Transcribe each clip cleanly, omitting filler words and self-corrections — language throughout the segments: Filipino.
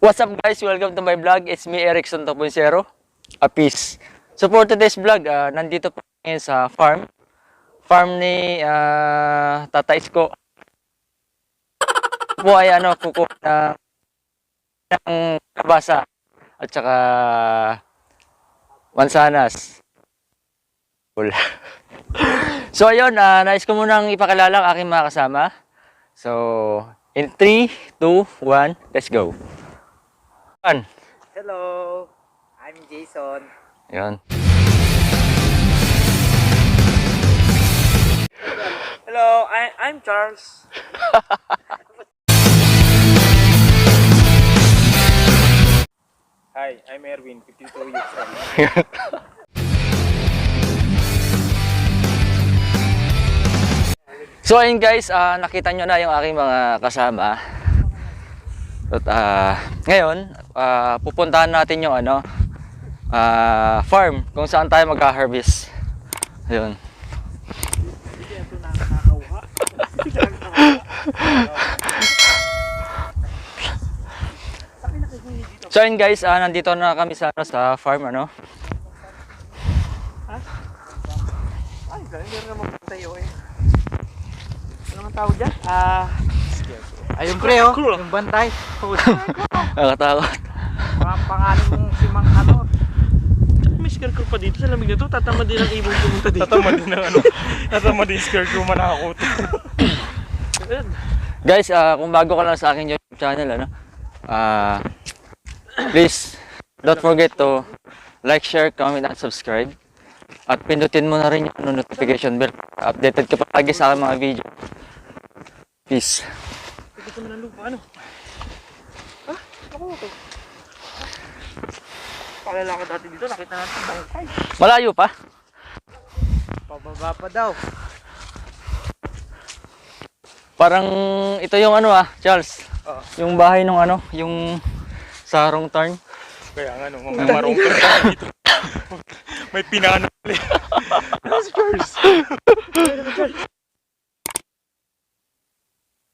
What's up guys? Welcome to my vlog. It's me, Erickson 2.0. Peace. So for today's vlog, nandito po ngayon sa farm. Farm ni Tata Isko. Po ay kuko ng kabasa at saka mansanas. Wala. So ayun, nais ko munang ipakilala ang aking mga kasama. So in 3, 2, 1, let's go. Hello, I'm Jason. Ayun. Hello, I'm Charles. Hi, I'm Erwin, 52 years old. So ayun guys, nakita nyo na yung aking mga kasama. At ngayon, pupuntahan natin yung farm kung saan tayo magha-harvest. Ayun. So ayun guys, nandito na kami sa farm Ay, hindi na magpuntayo eh. Ano ang tawag dyan? Ayun pre oh, yung bantay. Nakatakot. Mga pangalan mong si Mang ano. May scarecrow pa dito sa lamig na to. Tatamad din ang ibong pumunta dito. Tatamad din ang tatamad din scarecrow manakot. Guys, kung bago ka lang sa aking YouTube channel, please don't forget to like, share, comment, and subscribe. At pindutin mo na rin yung notification bell. Updated ka pa lagi sa aking mga video. Peace. Ito mo ng lupa, ano? Ha? Ako ito. Pakalala ka dati dito, nakita natin ang bangkay. Malayo pa? Pababa pa daw. Parang ito yung Charles. Yung bahay nung yung sa wrong turn. Kaya nga, mga marong ka dito. May pinano ulit. That's first.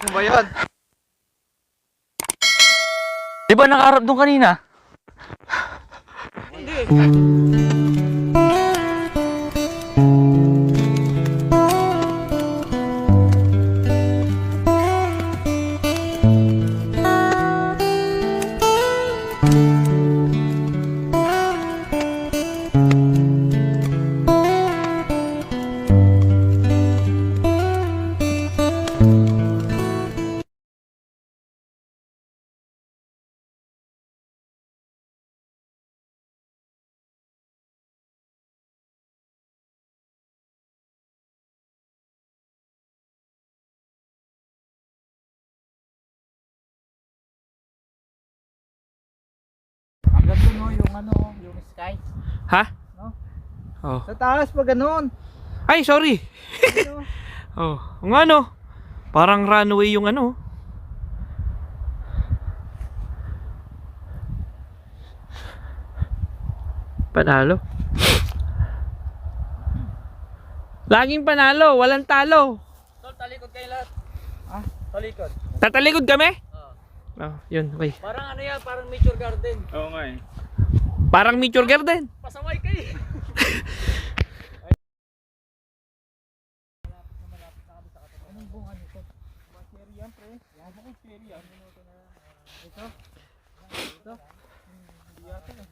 Ano ba yun? Di ba nakaharap doon kanina? Hindi. Hanggang doon no, yung sky. Ha? No? Oh. Sa taas pa ganun. Ay, sorry. Ano? Oh, ang parang runway yung Panalo. Laging panalo, walang talo. Tol, talikod kayo lahat. Ah? Talikod. Tatalikod kami? Oh, yun, okay. Parang yan, parang nature garden. Oo nga eh. Parang Meteor Garden. Pasaway kayo. Anong bunga nito? Cherry yan pre. Yan ako cherry yan. Ito? Ito? Hindi yata eh.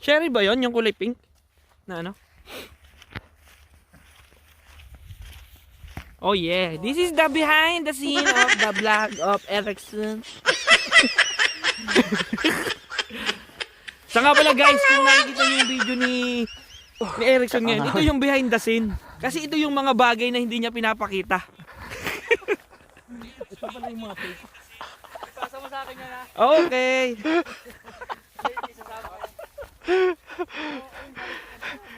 Cherry ba yon yung kulay pink? Na ano? Oh yeah, this is the behind the scene of the vlog of Erickson. Sa nga pala guys, kung nakikita niyo yung video ni Erickson ngayon, ito yung behind the scene. Kasi ito yung mga bagay na hindi niya pinapakita. Ito pala yung mga fake. Kasama sa akin yan Okay.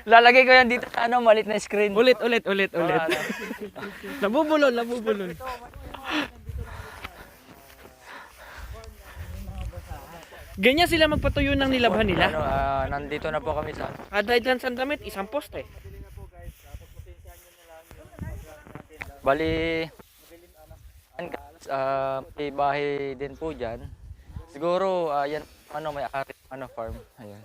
Lalagay ko yan dito sa malit na screen. Ulit. Nabubulol. Ganyan sila magpatuyo ng nilabhan nila. Nandito na po kami sa Kada dyan sa damit, isang poste. Bali May bahay din po dyan. Siguro, yan, may ari, farm. Ayan.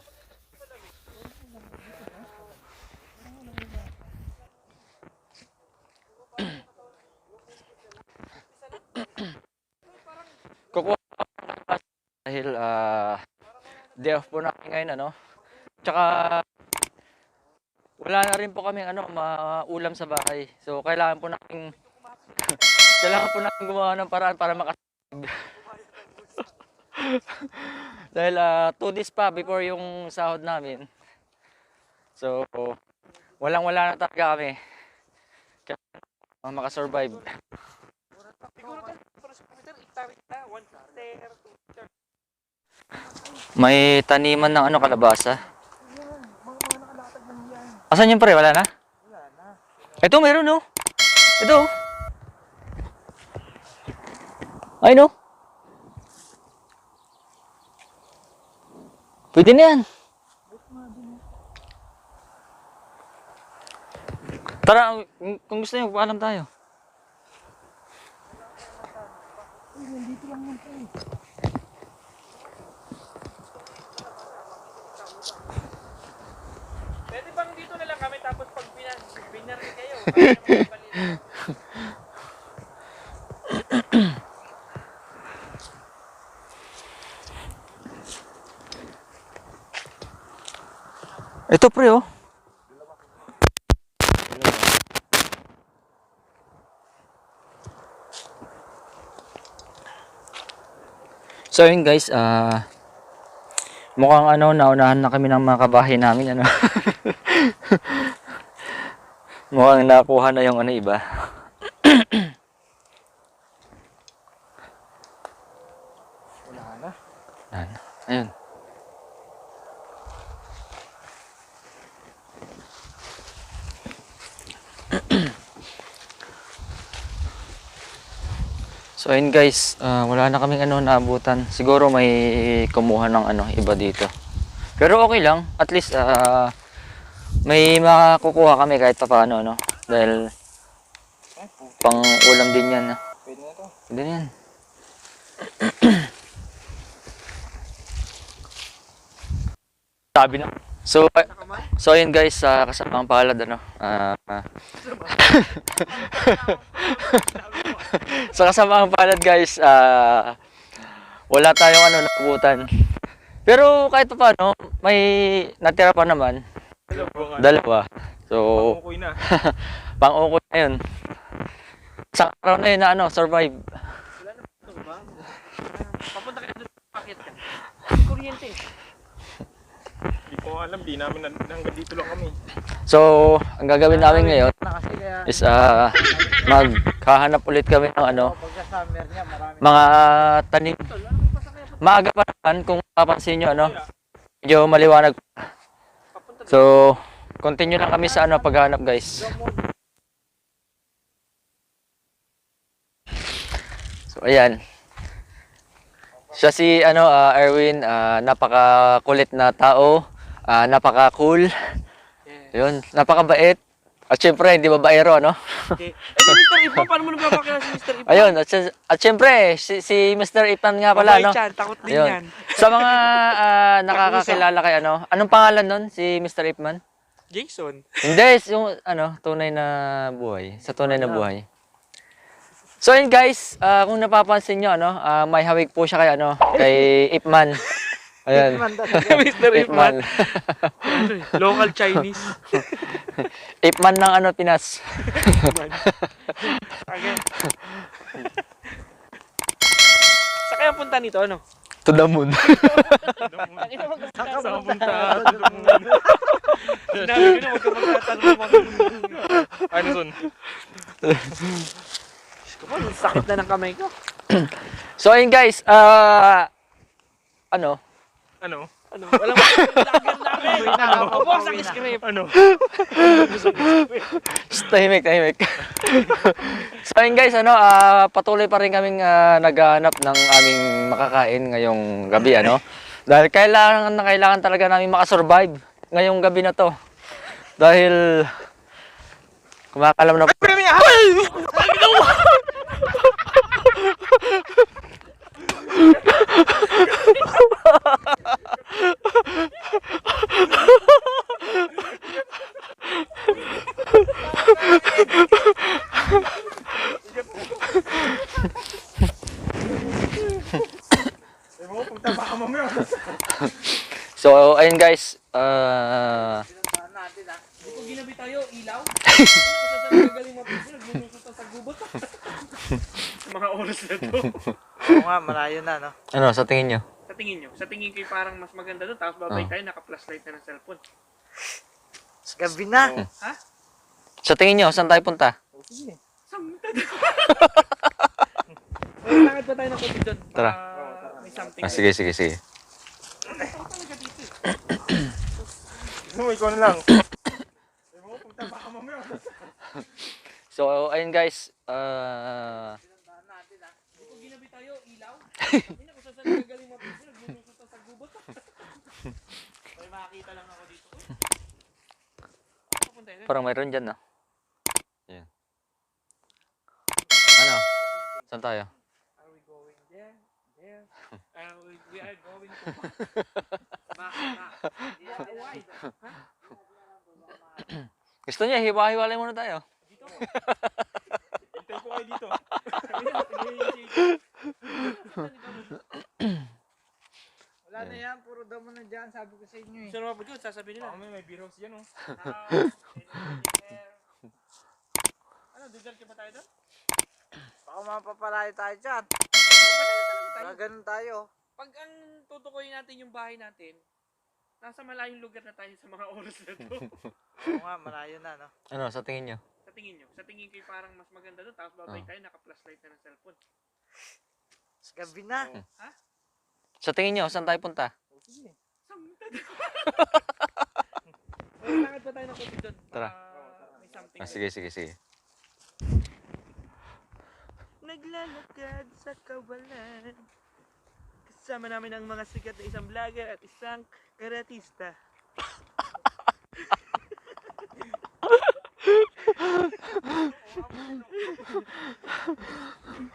Kukuha dahil, day off po namin ngayon, Tsaka, wala na rin po kami, maulam sa bahay. So, kailangan po namin gumawa ng paraan para dahil 2 days pa before yung sahod namin. So, walang-wala na talaga kami. Kaya makasurvive. May taniman ng kalabasa. Asan yung pre? Wala na? Ito meron no? Ito. Ay no? Pwede na yan. Tara, kung gusto nyo, paalam tayo. Pwede bang dito na lang kami tapos pag binaril kayo? Ito pre oh. So yun guys, mukhang naunahan na kami ng mga kabahay namin mukhang nakuha na yung iba. Wala na. Ayun. So ayun guys, wala na kaming naabutan. Siguro may kumuha ng iba dito. Pero okay lang, at least may makukuha kami kahit paano dahil pang ulam din yan. Pwede na to. Pwede na yan. Sabi na. So ayun guys, kasama ang palad So kasama ang palad guys, wala tayong nakubutan. Pero kahit pa paano, may natira pa naman. Dalawa. So Pangukoy na. pang-ukoy na yun. Sa araw na yun survive. Papunta kayo doon, pakit ka. Kuryente. Hindi ko alam, di namin hanggang dito lang kami. So, ang gagawin namin ngayon is maghahanap ulit kami ng mga tanim. Maaga pa naman kung papansin nyo medyo maliwanag. So, continue lang kami sa paghahanap guys. So, ayan. Siya si Erwin, napaka-kulit na tao, napaka-cool. Yun, napakabait. At syempre, hindi babaero, Okay. Si Mr. Ipan, paano mo nagpapakilala si Mr. Ipan? Ayun, at syempre, si Mr. Ipan nga pala, Mabait siya, takot din Ayun. yan. Sa mga nakakakilala kay anong pangalan nun, si Mr. Ipman? Jason. Hindi, yung tunay na buhay. Sa tunay na buhay. So yun guys, kung napapansin nyo, may hawig po siya kay Ipman. Ayan. Mr. Ipman. Local Chinese. Ipman ng Pinas. Again. Sa kaya punta nito, To the moon. Saan punta? Sinabi ko na, huwag ka magtatanong. Ano son? Sakit na ng kamay ko. So ayun guys, Ano? Walang vlogger namin. Opo, sa script. Ano? tahimik. So ayun guys, patuloy pa rin kaming naghahanap ng aming makakain ngayong gabi, Dahil kailangan talaga namin makasurvive ngayong gabi na to. Dahil kumakalam na Eh mo, punta baka mamaya. So, ayun guys. Di ko ginabi tayo, ilaw. Ano sa galing mapisa, naglulusot sa gubat. Sa mga oras na to. Oo nga, malayo na, no? Ano, sa tingin nyo? Sa tingin nyo? Sa tingin ko parang mas maganda doon. Tapos babay tayo, naka-flashlight na ng cellphone. Gabi na. Ha? Sa tingin nyo, saan tayo punta? Sige. Samtad. Ay, lakad pa tayo ng konti doon. Tara. May something. Sige. Gusto mo, ikaw na lang. Eh mo, punta baka mamaya. So, ayun guys. Di ko ginabi tayo, ilaw. Hindi ko saan galing mapisa, naglulusot sa gubat. May makakita lang ako dito. Papunta yun. Parang mayroon dyan, no? Yan. Ano? Saan tayo? Are we going there? There? We are going to back. Why? Ha? Gusto niya, hiwa-hiwalay muna tayo. Dito? Hintay ko kayo dito. Wala na yan, puro damo na dyan, sabi ko sa inyo eh. Gusto naman po dyan, sasabihin nila. Baka may beer house yan, oh. Ano, dessert ba tayo doon? Baka mapapalayo tayo dyan. Ganun tayo. Pag ang tutukoy natin yung bahay natin, nasa malayong lugar na tayo sa mga oras na to. Oo nga, malayo na, no? Ano, sa tingin nyo? Sa tingin nyo? Sa tingin ko parang mas maganda doon. Tapos babay tayo, naka-flashlight na ng cellphone. Gabi na. Ha? Sa tingin nyo, saan tayo punta? Sige. Samtad. Ay, lakad pa tayo ng konti doon. Tara. May something. Sige. Naglalakad sa kawalan. Kasama namin ang mga sikat na isang vlogger at isang karatista.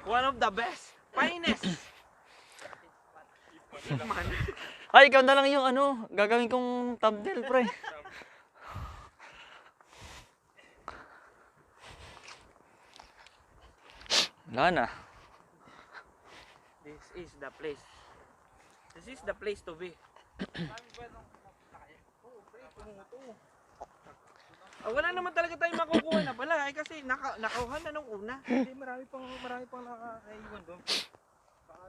One of the best, finest. Man. Ay, ikaw na lang yung ano, gagawin kong thumbnail, pre. Wala na. This is the place. This is the place to be. Wala naman talaga tayong makukuha na pala kasi nakuha na nung una. Hindi, marami pang nakaiwan doon.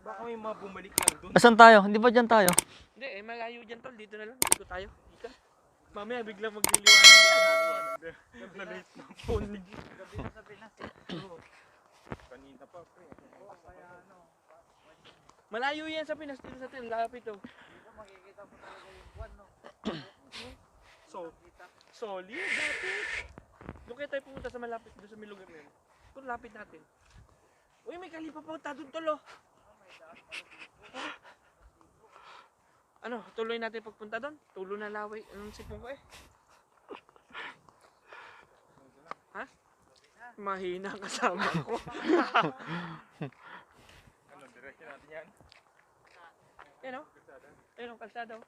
Baka may mga bumalik lang doon. Saan tayo? Hindi ba dyan tayo? Hindi, malayo dyan tol. Dito na lang. Dito tayo. Dito. Mamaya biglang magliliwanag yan. Nalate na phone. Gabi na sa Pinas. Kanina pa, pre. Kaya ano. Malayo yan sa Pinas. Dito sa atin. Lapit to. Dito makikita mo talaga yung buwan, no? Solid. Lapit. Doon kaya tayo pumunta sa malapit. Doon sa may lugar na yun. Doon lapit natin. Uy, may kalipa pa doon tol oh. Ano, tuloy natin pagpunta doon? Tulo na laway. Anong sipong ko eh? Ha? Mahina ang kasama ko. Ano, direksyon natin yan? Yan o. Ayun ang kalsada o.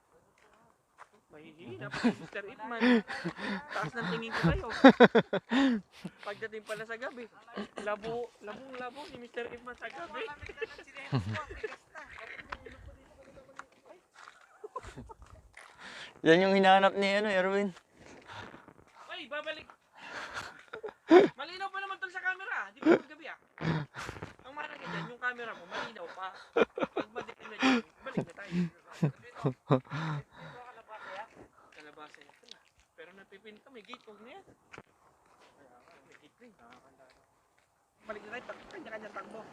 Mahihina pa si Mr. Itman. Taas ng tingin ko kayo. Pagdating pala sa gabi. Labo si Mr. Itman sa gabi. Yan yung hinahanap ni Erwin. Ay, babalik. Malinaw pa naman tol sa camera. Di ba paggabi ah? Ang mahalaga dyan, yung camera mo, malinaw pa. Pag madilim na dyan, balik na tayo. Kalabasa yan pala. Pero napipin ka, may gate, huwag na yan. May gate rin. Balik na tayo, kanya-kanya takbo.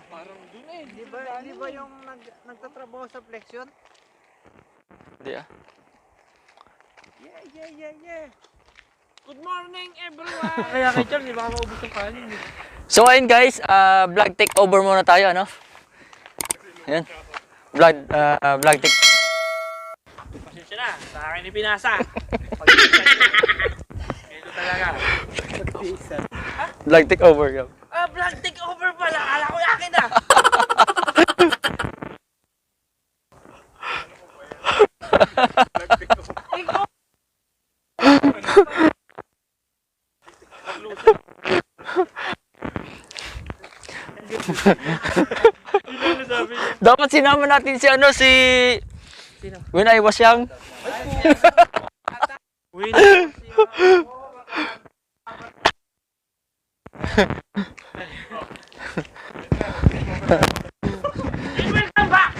Parang dun eh. Di ba yung nagtatrabaho sa Flexion? Hindi ah. Yeah. Good morning everyone! Kaya kay Charles, di ba maubos yung kanin eh. So ayun guys, vlog take over muna tayo, ano? Ayan. Vlog take. Pasensya na, sa akin ipinasa. talaga. Vlog take over, Gab. Vlog take over pala. Akala ko yakin na. Ikaw. Ano sabi niya? Dapat sinama natin si ano, si... Sino? When I was young. Win. Welcome back!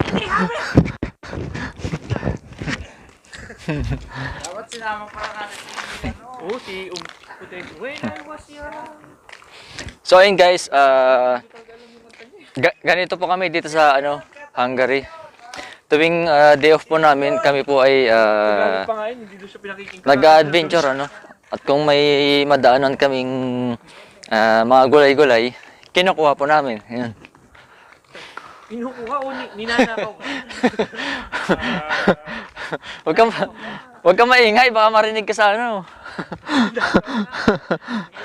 Hindi kami! Dapat sinama para natin si Oo, si Putek. When I was young. So ayun guys, ganito po kami dito sa ano, Hungary. Tuwing day off po namin, kami po ay Tagalog pa nga yun, hindi doon siya pinakikinggan. nag-adventure ano. At kung may madaanan kaming mga gulay-gulay, kinukuha po namin. Ayan. Kinukuha o ninanakaw ka? Huwag ka maingay, baka marinig ka sa ano.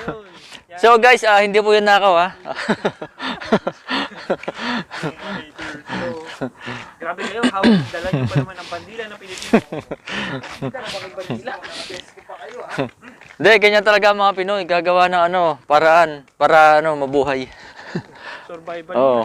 Ayun. So guys, hindi po yun nakaw ha. Grabe kayo, hawak dala niyo pa naman ang bandila ng Pilipinas. Hindi ka na makibandila. Hindi, ganyan talaga ang mga Pinoy, gagawa ng ano, paraan, para ano, mabuhay. Survival. Oo.